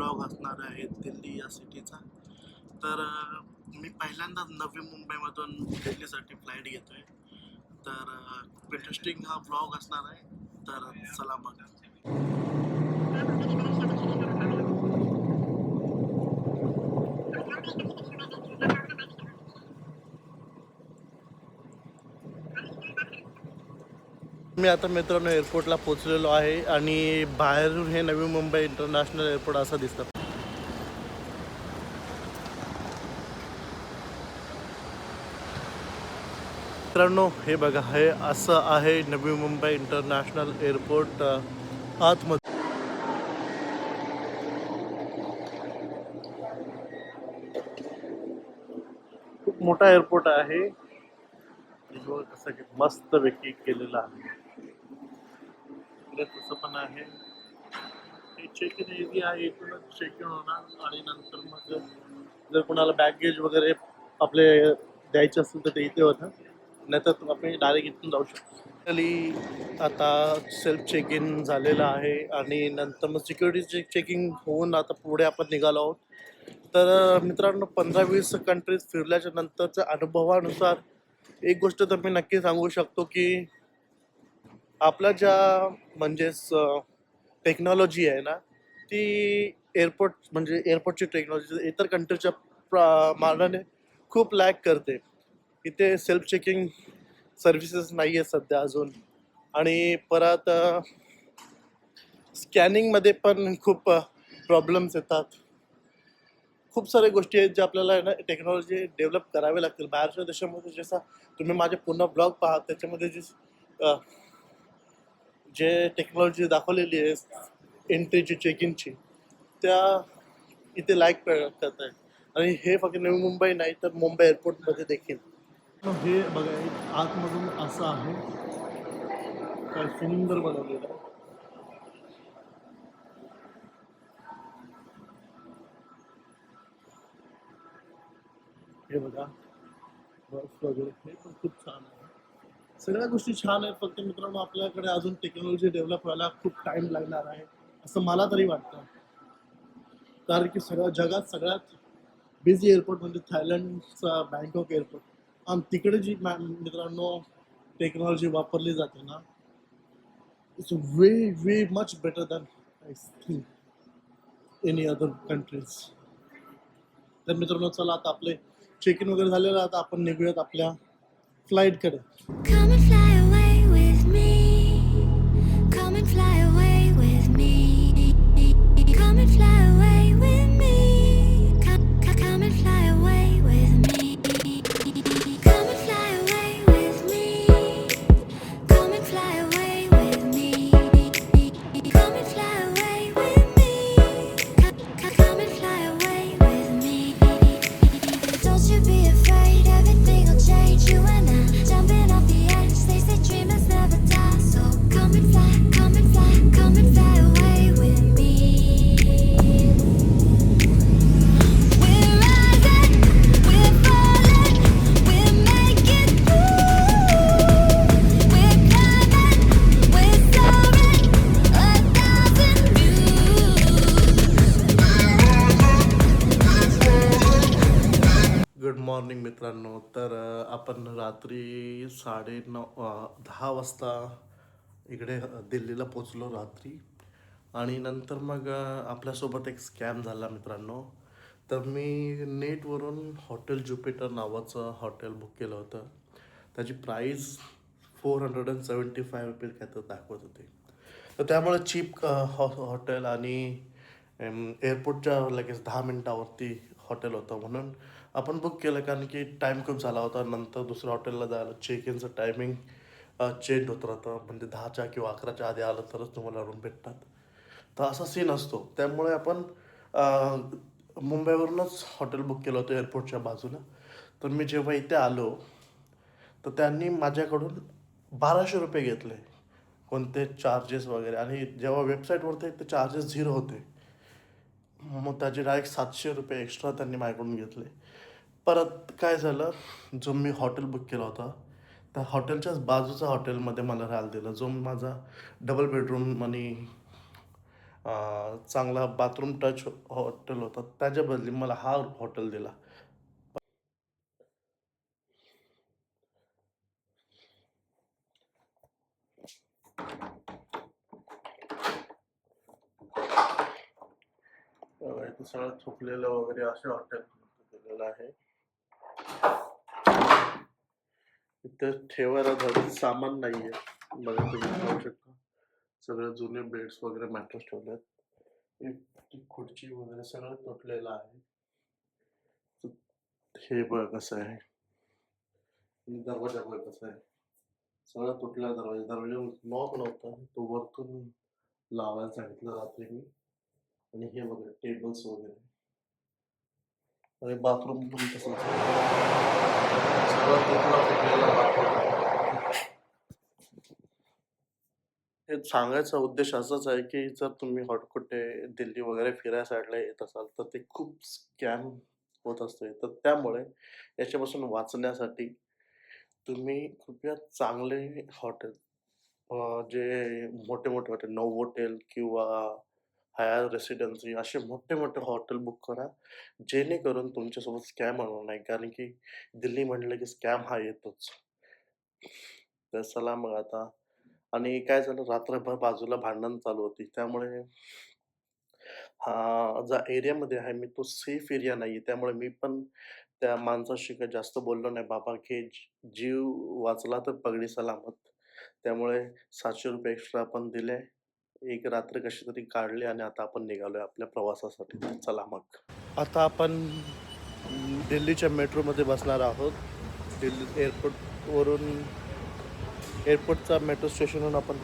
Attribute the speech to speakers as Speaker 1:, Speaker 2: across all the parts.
Speaker 1: Blog असणार आहे दिल्ली या सिटीचा. तर मी पहिल्यांदाच नवी मुंबईमधून दिल्लीसाठी फ्लाईट घेतोय. तर खूप इंटरेस्टिंग हा ब्लॉग असणार आहे. तर चला मग. मी आता मित्रांनो एअरपोर्टला पोहोचलेलो आहे आणि बाहेरून हे नवी मुंबई इंटरनॅशनल एअरपोर्ट असं दिसतं. मित्रांनो हे बघा, हे असं आहे नवी मुंबई इंटरनॅशनल एअरपोर्ट आतमध्ये. खूप मोठा एअरपोर्ट आहे. कसं की मस्त पैकी केलेलं आहे. इकडे तसं पण आहे. हे चेक इन एरिया इथूनच चेक इन होणार आणि नंतर मग जर कोणाला बॅगेज वगैरे आपले द्यायचे असतील तर ते इथे होतं, नाहीतर आपण डायरेक्ट इथून जाऊ शकतो. आता सेल्फ चेक इन झालेलं आहे आणि नंतर मग सिक्युरिटी चेकिंग होऊन आता पुढे आपण निघालो आहोत. तर मित्रांनो 15-20 कंट्रीज फिरल्याच्या नंतरच्या अनुभवानुसार एक गोष्ट तर मी नक्की सांगू शकतो की आपल्या ज्या म्हणजेच टेक्नॉलॉजी आहे ना, ती एअरपोर्टची टेक्नॉलॉजी इतर कंट्रीच्या मानाने खूप लॅक करते. इथे सेल्फ चेकिंग सर्व्हिसेस नाही आहे सध्या अजून. आणि परत स्कॅनिंगमध्ये पण खूप प्रॉब्लेम्स येतात. खूप साऱ्या गोष्टी आहेत ज्या आपल्याला आहे ना टेक्नॉलॉजी डेव्हलप करावे लागतील. बाहेरच्या देशामध्ये जसा तुम्ही माझे पूर्ण ब्लॉग पहा, त्याच्यामध्ये जे टेक्नॉलॉजी दाखवलेली आहे एंट्रीची चेकिंगची, त्या इथे लाईक करत आहे. आणि हे फक्त नवी मुंबई नाही तर मुंबई एअरपोर्टमध्ये देखील. हे बघा एक आतमधून असं आहे, काय सुंदर बनवलेलं आहे. हे बघा बर्फ वगैरे हे पण खूप छान आहे. सगळ्या गोष्टी छान आहेत, फक्त मित्रांनो आपल्याकडे अजून टेक्नॉलॉजी डेव्हलप व्हायला खूप टाइम लागणार आहे असं मला तरी वाटतं. कारण की जगात सगळ्यात बिझी एअरपोर्ट म्हणजे थायलंडचा बँकॉक एअरपोर्ट. आणि तिकडे जी मित्रांनो टेक्नॉलॉजी वापरली जाते ना, it's way way much better than I think any other countries. तर मित्रांनो चला, आता आपले चेक इन वगैरे झालेलं, आता आपण निघूयात आपल्या फ्लाईटकडे.
Speaker 2: Come and fly away with me. Come and fly away with me. Come and fly away with me. Come and fly away with me. Come and fly away with me. Come and fly away with me. Come and fly away with me. Come and fly away with me. Don't you be afraid, everything will change. You and I jumping off the edge. They say dreamers never die. So come and fly, come and fly, come and fly away with me. We're rising, we're falling, we're making through. We're climbing, we're soaring, 1,000 views.
Speaker 1: Good morning मित्रांनो. तर आपण रात्री 9:30-10 वाजता इकडे दिल्लीला पोचलो रात्री. आणि नंतर मग आपल्यासोबत एक स्कॅम झाला मित्रांनो. तर मी नेटवरून हॉटेल ज्युपिटर नावाचं हॉटेल बुक केलं होतं. त्याची प्राईस ₹475 काय तर दाखवत होते. तर त्यामुळे चीप हॉटेल आणि एअरपोर्टच्या लगेच 10 मिनटावरती हॉटेल होतं म्हणून आपण बुक केलं. कारण की टाईम खूप झाला होता. नंतर दुसऱ्या हॉटेलला जायला चेक इनचं टायमिंग चेंज होत राहतं. म्हणजे 10च्या किंवा 11च्या आधी आलं तरच तुम्हाला रूम भेटतात. तर असा सीन असतो. त्यामुळे आपण मुंबईवरूनच हॉटेल बुक केलं होतं एअरपोर्टच्या बाजूला. तर मी जेव्हा इथे आलो तर त्यांनी माझ्याकडून ₹1200 घेतले, कोणते चार्जेस वगैरे. आणि जेव्हा वेबसाईटवरती ते चार्जेस 0 होते. मग त्याचे डायरेक्ट ₹700 एक्स्ट्रा त्यांनी माझ्याकडून घेतले. परत काय झालं, जो मी हॉटेल बुक केला होता त्या हॉटेलच्याच बाजूच्या हॉटेलमध्ये मला राहायला दिलं, जो माझा डबल बेडरूम आणि चांगला बाथरूम टच हॉटेल होता, त्याच्या बदली मला हा हॉटेल दिला. इथं सगळं थुकलेलं वगैरे असे हॉटेल दिलेलं आहे. इथं ठेवायला धरून सामान नाहीये. बघा तुम्ही पाहू शकता, सगळे जुने बेड्स वगैरे मॅट्रेस ठेवलेत. एक खुर्ची वगैरे सगळं तुटलेलं आहे. हे बघ कसं आहे, आणि दरवाजा बघ कसा आहे, सगळं तुटला दरवाजा. दरवाजा लॉक नव्हता, तो वरतून लावायला सांगितलं रात्री मी. आणि हे बघा टेबल्स वगैरे, आणि बाथरूम पण तसंच आहे. सगळं तुटला फुटलेला बाथरूम. हे सांगायचा उद्देश असाच आहे की जर तुम्ही कुठे दिल्ली वगैरे फिरायला साईडला येत असाल तर ते खूप स्कॅम होत असते. तर त्यामुळे याच्यापासून वाचण्यासाठी तुम्ही कृपया चांगले हॉटेल, जे मोठे मोठे हॉटेल, नोवोटेल किंवा हयात रेसिडेन्सी असे मोठे मोठे हॉटेल बुक करा, जेणेकरून तुमच्यासोबत स्कॅम होणार नाही. कारण की दिल्ली म्हटलं की स्कॅम हा येतोच. तर चला मग आता. आणि काय झालं, रात्रभर बाजूला भांडण चालू होती, त्यामुळे ज्या एरियामध्ये आहे मी तो सेफ एरिया नाही. त्यामुळे मी पण त्या माणसाशी काही जास्त बोललो नाही. बाबा की जीव वाचला तर पगडी सलामत. त्यामुळे ₹700 एक्स्ट्रा आपण दिले. एक रात्र कशी तरी काढली आणि आता आपण निघालोय आपल्या प्रवासासाठी. तर चला मग. आता आपण दिल्लीच्या मेट्रोमध्ये बसणार आहोत. दिल्ली एअरपोर्टचा मेट्रो स्टेशनवरून आपण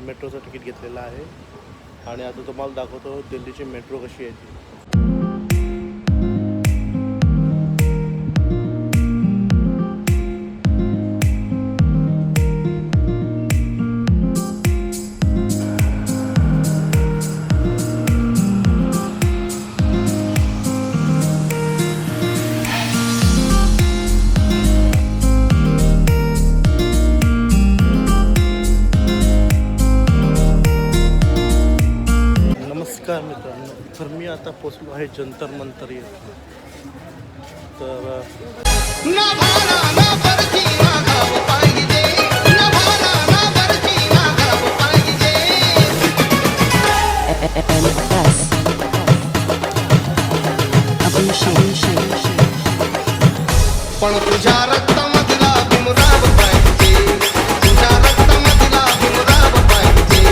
Speaker 1: मेट्रोचं तिकीट घेतलेलं आहे. आणि आता तुम्हाला दाखवतो दिल्लीची मेट्रो कशी आहे ती. नमस्कार मित्रांनो, तर मी आता पोचलो आहे जंतर मंतर येथे. तर
Speaker 3: पण तुझ्या रक्तामधला भीमराव पाहिजे, तुझ्या रक्तामधला भीमराव पाहिजे.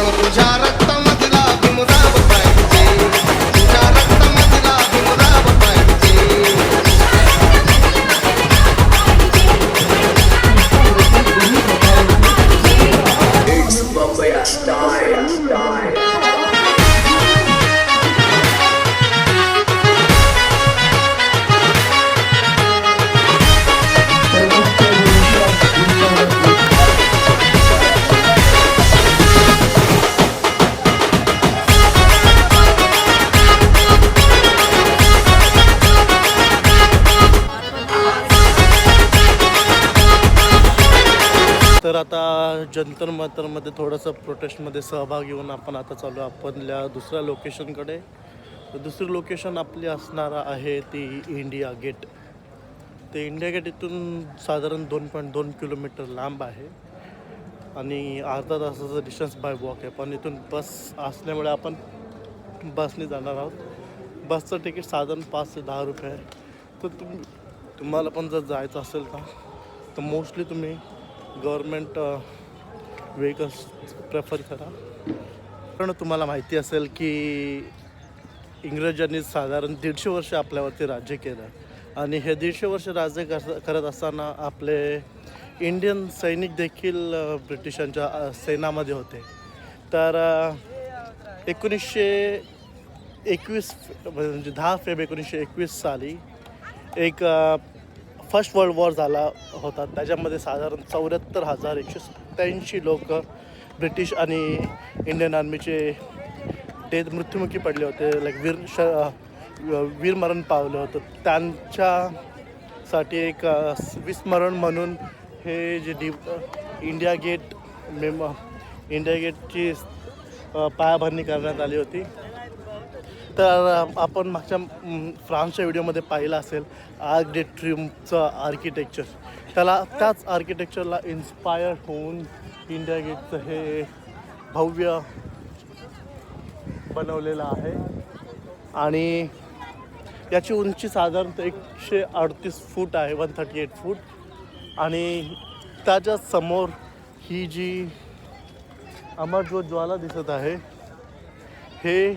Speaker 3: पण तुझ्या रक्तामधला भीमराव पाहिजे, तुझ्या रक्तामधला भीमराव पाहिजे.
Speaker 1: तर आता जंतर मंतरमध्ये थोडंसं प्रोटेस्टमध्ये सहभाग घेऊन आपण आता चालू आपल्या दुसऱ्या लोकेशनकडे. तर दुसरी लोकेशन आपली असणार आहे ती इंडिया गेट. ते इंडिया गेट इथून साधारण 2.2 किलोमीटर लांब आहे आणि अर्धा तासाचं डिस्टन्स बाय वॉक आहे. पण इथून बस असल्यामुळे आपण बसने जाणार आहोत. बसचं तिकीट साधारण 5 ते 10 रुपये आहे. तर तुम्हाला पण जर जायचं असेल का तर मोस्टली तुम्ही गव्हर्मेंट व्हेकल्स प्रेफर करा. कारण तुम्हाला माहिती असेल की इंग्रजांनी साधारण 150 वर्ष आपल्यावरती राज्य केलं आणि हे 150 वर्ष राज्य करत असताना आपले इंडियन सैनिक देखील ब्रिटिशांच्या सेनामध्ये होते. तर 1921 म्हणजे 10 फेब्रुवारी 1921 साली एक फर्स्ट वर्ल्ड वॉर झाला होता. त्याच्यामध्ये साधारण 74,187 लोक ब्रिटिश आणि इंडियन आर्मीचे
Speaker 4: मृत्युमुखी पडले होते, लाईक वीरमरण पावलं होतं, त्यांच्यासाठी एक विस्मरण म्हणून हे जे इंडिया गेटची पायाभरणी करण्यात आली होती. तर आपण मागच्या फ्रान्सच्या व्हिडिओमध्ये पाहिलं असेल आर्क डे ट्रिउम्फचं आर्किटेक्चर. त्याच आर्किटेक्चरला इन्स्पायर होऊन इंडिया गेटचं हे भव्य बनवलेलं आहे. आणि याची उंची साधारणतः 138 फूट आहे, 138 फूट. आणि त्याच्या समोर ही जी अमरज्योत ज्वाला दिसत आहे, हे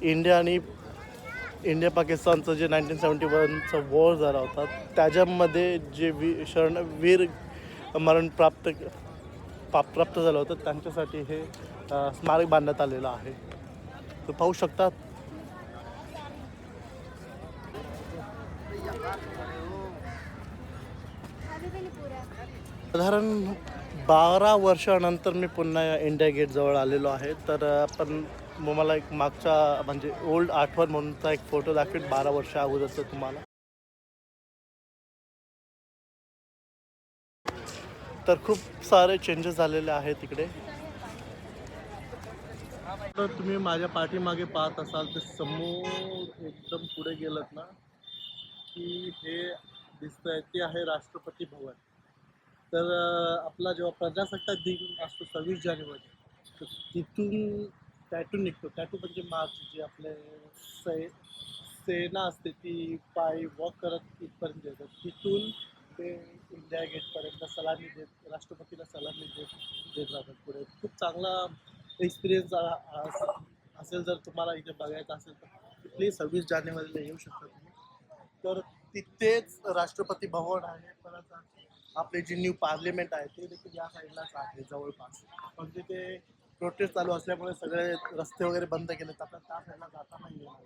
Speaker 4: इंडिया पाकिस्तानचं जे 1971चं वॉर झाला होता, त्याच्यामध्ये जे वीर मरण प्राप्त झालं होतं, त्यांच्यासाठी हे स्मारक बांधण्यात आलेलं आहे. तर पाहू शकतात. साधारण 12 वर्षानंतर मी पुन्हा इंडिया गेट जवळ आलेलो आहे. तर आपण मला एक मागचा म्हणजे ओल्ड आठवण म्हणूनचा एक फोटो दाखवेल 12 वर्ष अगोदरचं तुम्हाला. तर खूप सारे चेंजेस झालेले आहेत तिकडे. तर तुम्ही माझ्या पाठीमागे पाहत असाल तर समोर एकदम पुढे गेलात ना की हे दिसतंय, ते आहे राष्ट्रपती भवन. तर आपला जेव्हा प्रजासत्ताक दिन असतो 26 जानेवारी, तर तिथून टॅटू निघतो. टॅटू म्हणजे मार्च, जी आपले सेना असते ती पाय वॉक करत इथपर्यंत येतात. तिथून ते इंडिया गेटपर्यंत सलामी देत, राष्ट्रपतीला सलामी देत राहतात पुढे. खूप चांगला एक्सपिरियन्स असेल. जर तुम्हाला इथे बघायचं असेल तर प्लीज 26 जानेवारीला येऊ शकता तुम्ही. तर तिथेच राष्ट्रपती भवन आहे. परत आपले जे न्यू पार्लिमेंट आहे ते देखील या साईडलाच आहे जवळपास. म्हणजे ते प्रोटेस्ट चालू असल्यामुळे सगळे रस्ते वगैरे बंद केलेत, आपल्याला त्या साईडला जाता नाही येणार.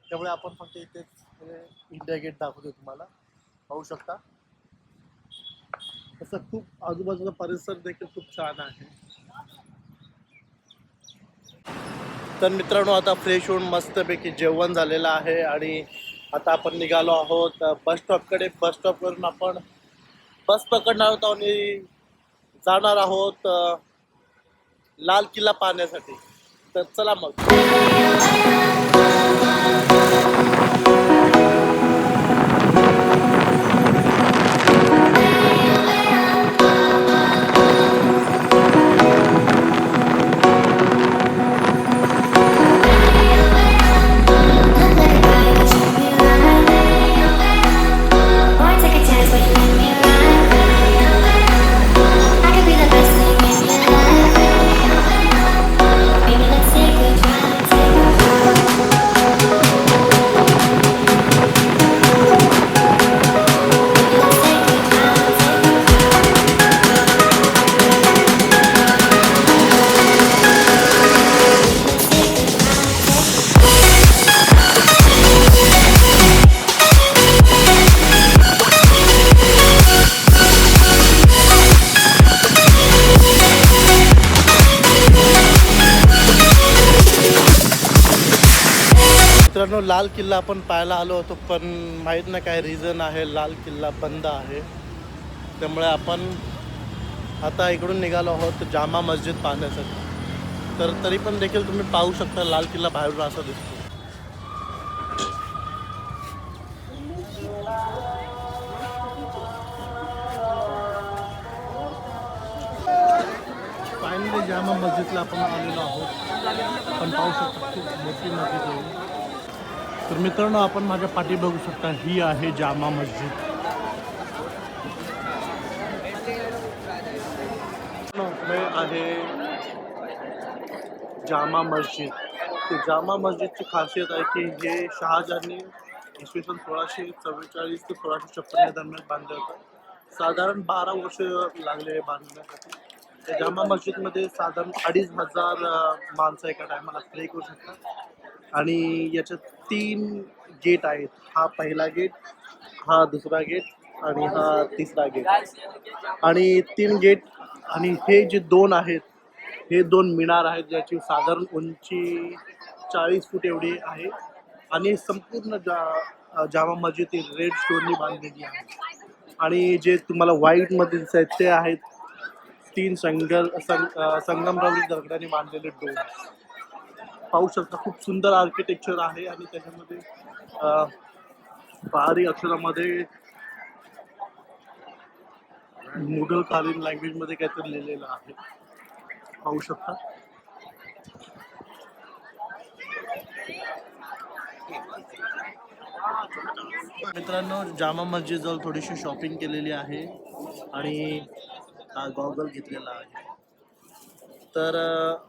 Speaker 4: त्यामुळे आपण फक्त इथेच इंडिया गेट दाखवतो तुम्हाला, पाहू शकता. तसं खूप आजूबाजूचा परिसर देखील खूप छान आहे. तर मित्रांनो, आता फ्रेश होऊन मस्तपैकी जेवण झालेलं आहे आणि आता आपण निघालो आहोत बस स्टॉपकडे. बस स्टॉपवरून आपण बस पकडणार आहोत आणि जाणार आहोत लाल किल्ला पाहण्यासाठी. तर चला मग. मित्रांनो, लाल किल्ला आपण पाहायला आलो होतो, पण माहीत नाही काय रिझन आहे, लाल किल्ला बंद आहे. त्यामुळे आपण आता इकडून निघालो आहोत जामा मस्जिद पाहण्यासाठी. तर तरी पण देखील तुम्ही पाहू शकता लाल किल्ला बाहेरून असा दिसतो. फायनली जामा मस्जिदला आपण आलेलो आहोत. आपण पाहू शकतो खूप मोठी मस्जिद आहे. तर मित्रांनो, आपण माझ्या पाठी बघू शकता, ही आहे जामा मस्जिद. हे आहे जामा मस्जिद. ते जामा मस्जिदची खासियत आहे की हे शहाजहानने इसवी सन 1644 ते 1656 या दरम्यान बांधलं होतं. साधारण 12 वर्ष लागले हे बांधण्यासाठी. त्या जामा मस्जिदमध्ये साधारण 2500 माणसं एका टायमाला प्रे करू शकतात. आणि याच्यात 3 गेट आहेत. हा पहिला गेट, हा दुसरा गेट आणि हा तिसरा गेट. आणि 3 गेट आणि हे जे 2 आहेत
Speaker 1: हे 2 मिनार आहेत ज्याची साधारण उंची 40 फूट एवढी आहे आणि संपूर्ण जामा मस्जिद ही रेड स्टोननी बांधलेली आहे. आणि जे तुम्हाला व्हाईट मध्ये दिसत आहेत ते आहेत 3 संगमरवरी दगडाने बांधलेले डोम. पाहू शकता खूप सुंदर आर्किटेक्चर आहे आणि त्याच्यामध्ये पहाडी अक्षरामध्ये मुघलकालीन लँग्वेज मध्ये काहीतरी लिहिलेलं आहे. पाहू शकता. मित्रांनो, जामा मस्जिद जवळ थोडीशी शॉपिंग केलेली आहे आणि गॉगल घेतलेला आहे. तर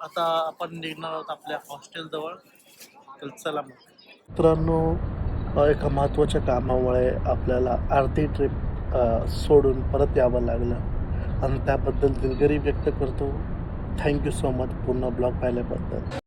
Speaker 1: आता आपण निघणार आहोत आपल्या हॉस्टेल जवळ. तर चला मग. मित्रांनो, एका महत्त्वाच्या कामामुळे आपल्याला अर्धी ट्रिप सोडून परत यावं लागलं आणि त्याबद्दल दिलगिरी व्यक्त करतो. थँक्यू सो मच पूर्ण ब्लॉग पाहिल्याबद्दल.